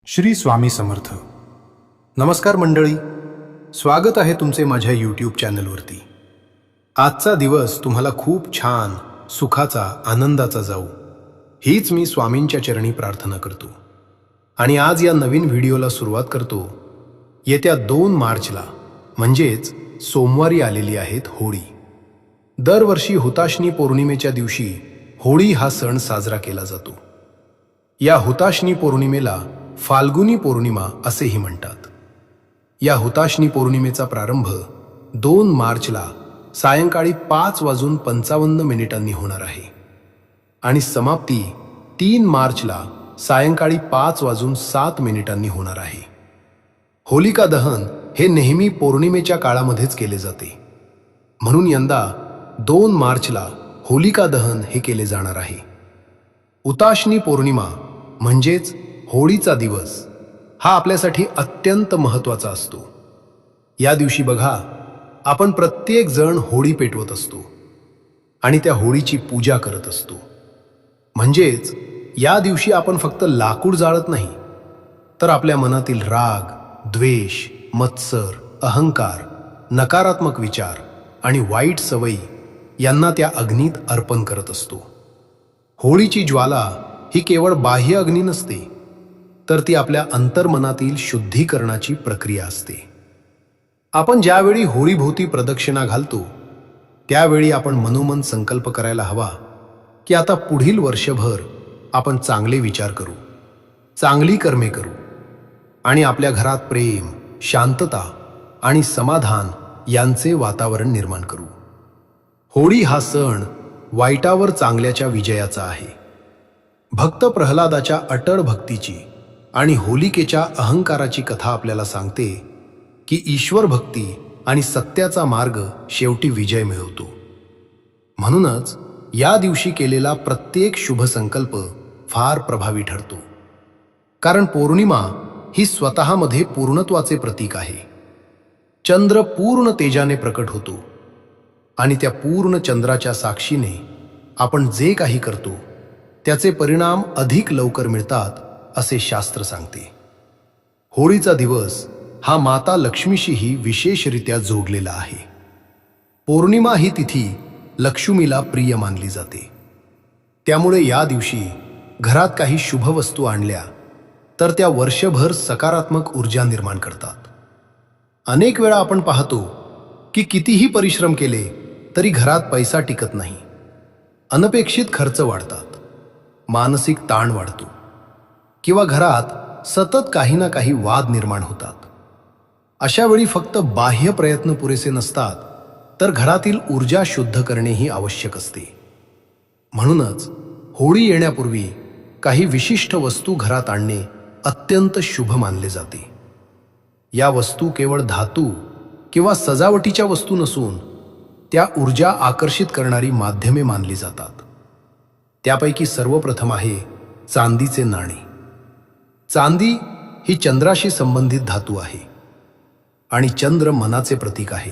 श्री स्वामी समर्थ. नमस्कार मंडळी, स्वागत आहे तुमचे माझ्या यूट्यूब चॅनलवरती. आजचा दिवस तुम्हाला खूप छान, सुखाचा, आनंदाचा जाऊ, हीच मी स्वामींच्या चरणी प्रार्थना करतो. आणि आज या नवीन व्हिडिओला सुरुवात करतो. येत्या 2 मार्चला म्हणजेच सोमवारी आलेली आहेत होळी. दरवर्षी हुताशनी पौर्णिमेच्या दिवशी होळी हा सण साजरा केला जातो. या हुताशनी पौर्णिमेला फाल्गुनी पौर्णिमा असेही म्हणतात. या हुताशनी पौर्णिमेचा प्रारंभ 2 मार्चला सायंकाळी 5:55 होणार आहे आणि समाप्ती 3 मार्चला सायंकाळी 5:07 होणार आहे. होलिका दहन हे नेहमी पौर्णिमेच्या काळामध्येच केले जाते, म्हणून यंदा 2 मार्चला होलिका दहन हे केले जाणार आहे. हुताशनी पौर्णिमा म्हणजेच होळीचा दिवस हा आपल्यासाठी अत्यंत महत्त्वाचा असतो. या दिवशी बघा, आपण प्रत्येक जण होळी पेटवत असतो आणि त्या होळीची पूजा करत असतो. म्हणजेच या दिवशी आपण फक्त लाकूड जाळत नाही, तर आपल्या मनातील राग, द्वेष, मत्सर, अहंकार, नकारात्मक विचार आणि वाईट सवयी यांना त्या अग्नीत अर्पण करत असतो. होळीची ज्वाला ही केवळ बाह्य अग्नी नसते, तर ती आपल्या अंतर्मनातील शुद्धीकरणाची प्रक्रिया असते. आपण ज्यावेळी होळीभोवती प्रदक्षिणा घालतो, त्यावेळी आपण मनोमन संकल्प करायला हवा की आता पुढील वर्षभर आपण चांगले विचार करू, चांगली कर्मे करू आणि आपल्या घरात प्रेम, शांतता आणि समाधान यांचे वातावरण निर्माण करू. होळी हा सण वाईटावर चांगल्याच्या विजयाचा आहे. भक्त प्रल्हादाच्या अटळ भक्तीची आणि होलिकेच्या अहंकाराची कथा आपल्याला सांगते की ईश्वर भक्ती आणि सत्याचा मार्ग शेवटी विजय मिळवतो. म्हणूनच या दिवशी केलेला प्रत्येक शुभ संकल्प फार प्रभावी ठरतो. कारण पौर्णिमा ही स्वतःमध्ये पूर्णत्वाचे प्रतीक आहे. चंद्र पूर्ण तेजाने प्रकट होतो आणि त्या पूर्ण चंद्राच्या साक्षीने आपण जे काही करतो त्याचे परिणाम अधिक लवकर मिळतात असे शास्त्र सांगते. होळीचा दिवस हा माता लक्ष्मीशीही विशेषरित्या जोडलेला आहे. पौर्णिमा ही तिथी लक्ष्मीला प्रिय मानली जाते. त्यामुळे या दिवशी घरात काही शुभ वस्तू आणल्या तर त्या वर्षभर सकारात्मक ऊर्जा निर्माण करतात. अनेक वेळा आपण पाहतो की कितीही परिश्रम केले तरी घरात पैसा टिकत नाही. अनपेक्षित खर्च वाढतात, मानसिक ताण वाढतो किंवा घरात सतत काही ना काही वाद निर्माण होतात. अशा वेळी फक्त बाह्य प्रयत्न पुरेसे नसतात, तर घरातील ऊर्जा शुद्ध करणेही आवश्यक असते. म्हणूनच होळी येण्यापूर्वी काही विशिष्ट वस्तू घरात आणणे अत्यंत शुभ मानले जाते. या वस्तू केवळ धातू किंवा सजावटीच्या वस्तू नसून त्या ऊर्जा आकर्षित करणारी माध्यमे मानली जातात. त्यापैकी सर्वप्रथम आहे चांदीचे नाणे. चांदी ही चंद्राशी संबंधित धातू आहे आणि चंद्र मनाचे प्रतीक आहे.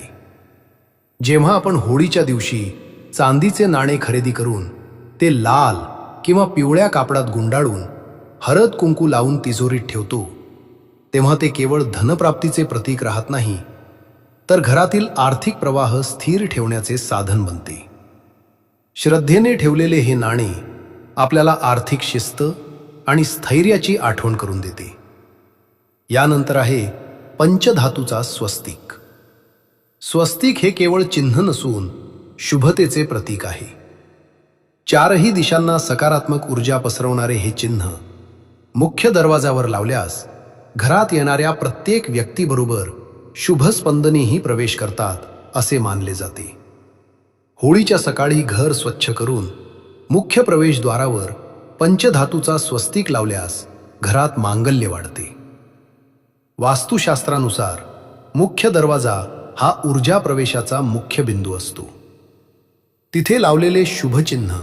जेव्हा आपण होळीच्या दिवशी चांदीचे नाणे खरेदी करून ते लाल किंवा पिवळ्या कापडात गुंडाळून हळद कुंकू लावून तिजोरीत ठेवतो, तेव्हा ते केवळ धनप्राप्तीचे प्रतीक राहत नाही, तर घरातील आर्थिक प्रवाह स्थिर ठेवण्याचे साधन बनते. श्रद्धेने ठेवलेले हे नाणे आपल्याला आर्थिक शिस्त आणि स्थैर्याची आठवण करून देते. यानंतर आहे पंचधातूचा स्वस्तिक. स्वस्तिक हे केवळ चिन्ह नसून शुभतेचे प्रतीक आहे. 4ही दिशांना सकारात्मक ऊर्जा पसरवणारे हे चिन्ह मुख्य दरवाजावर लावल्यास घरात येणाऱ्या प्रत्येक व्यक्तीबरोबर शुभ स्पंदनेही प्रवेश करतात असे मानले जाते. होळीच्या सकाळी घर स्वच्छ करून मुख्य प्रवेशद्वारावर पंचधातूचा स्वस्तिक लावल्यास घरात मांगल्य वाढते. वास्तुशास्त्रानुसार मुख्य दरवाजा हा ऊर्जा प्रवेशाचा मुख्य बिंदू असतो. तिथे लावलेले शुभचिन्ह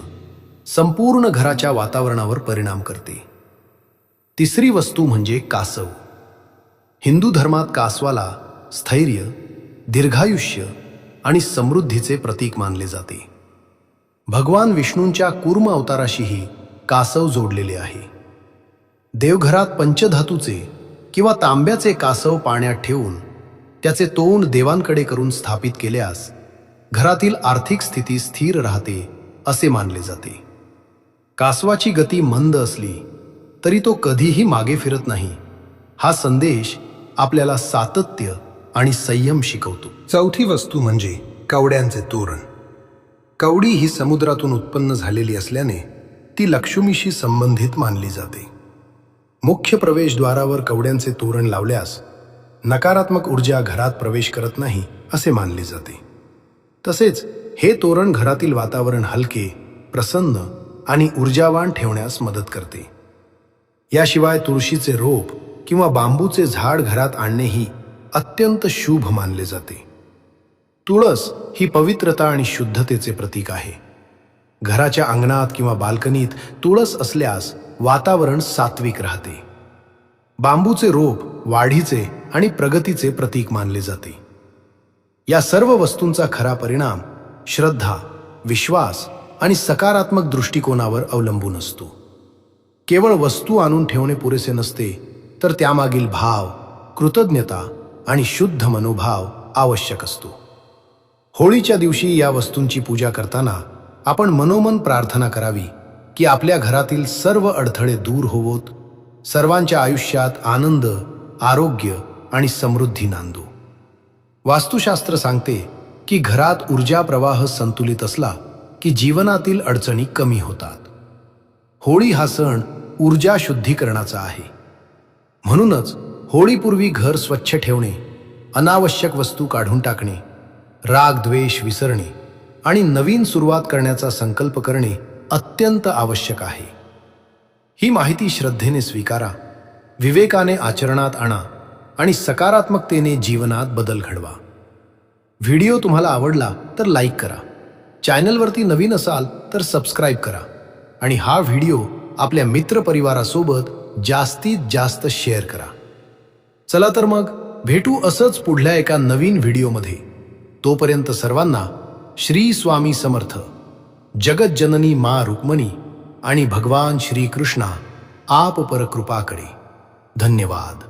संपूर्ण घराच्या वातावरणावर परिणाम करते. तिसरी वस्तू म्हणजे कासव. हिंदू धर्मात कासवाला स्थैर्य, दीर्घायुष्य आणि समृद्धीचे प्रतीक मानले जाते. भगवान विष्णूंच्या कूर्म अवताराशीही कासव जोडलेले आहे. देवघरात पंचधातूचे किंवा तांब्याचे कासव पाण्यात ठेवून त्याचे तोंड देवांकडे करून स्थापित केल्यास घरातील आर्थिक स्थिती स्थिर राहते असे मानले जाते. कासवाची गती मंद असली तरी तो कधीही मागे फिरत नाही, हा संदेश आपल्याला सातत्य आणि संयम शिकवतो. चौथी वस्तू म्हणजे कवड्यांचे तोरण. कवडी ही समुद्रातून उत्पन्न झालेली असल्याने ती लक्ष्मीशी संबंधित मानली जाते. मुख्य प्रवेशद्वारावर कवड्यांचे तोरण लावल्यास नकारात्मक ऊर्जा घरात प्रवेश करत नाही असे मानले जाते. तसेच हे तोरण घरातील वातावरण हलके, प्रसन्न आणि ऊर्जावान ठेवण्यास मदत करते. याशिवाय तुळशीचे रोप किंवा बांबूचे झाड घरात आणणेही अत्यंत शुभ मानले जाते. तुळस ही पवित्रता आणि शुद्धतेचे प्रतीक आहे. घराच्या अंगणात किंवा बाल्कनीत तुळस असल्यास वातावरण सात्विक राहते. बांबूचे रोप वाढीचे आणि प्रगतीचे प्रतीक मानले जाते. या सर्व वस्तूंचा खरा परिणाम श्रद्धा, विश्वास आणि सकारात्मक दृष्टिकोनावर अवलंबून असतो. केवळ वस्तू आणून ठेवणे पुरेसे नसते, तर त्यामागील भाव, कृतज्ञता आणि शुद्ध मनोभाव आवश्यक असतो. होळीच्या दिवशी या वस्तूंची पूजा करताना आपण मनोमन प्रार्थना करावी की आपल्या घरातील सर्व अडथळे दूर होवोत, सर्वांच्या आयुष्यात आनंद, आरोग्य आणि समृद्धी नांदो. वास्तुशास्त्र सांगते की घरात ऊर्जा प्रवाह संतुलित असला की जीवनातील अडचणी कमी होतात. होळी हा सण ऊर्जा शुद्धीकरणाचा आहे. म्हणूनच होळीपूर्वी घर स्वच्छ ठेवणे, अनावश्यक वस्तू काढून टाकणे, राग द्वेष विसरणे आणि नवीन सुरुवात करण्याचा संकल्प करणे अत्यंत आवश्यक आहे. ही माहिती श्रद्धेने स्वीकारा, विवेकाने आचरणात आणा आणि सकारात्मकतेने जीवनात बदल घडवा. व्हिडिओ तुम्हाला आवडला तर लाईक करा, चॅनलवरती नवीन असाल तर सबस्क्राईब करा आणि हा व्हिडिओ आपल्या मित्रपरिवारासोबत जास्तीत जास्त शेअर करा. चला तर मग भेटू असंच पुढल्या एका नवीन व्हिडिओमध्ये. तोपर्यंत सर्वांना श्री स्वामी समर्थ. जगज्जननी मा रुक्मणी आणि भगवान श्री कृष्णा आप पर कृपा करे. धन्यवाद.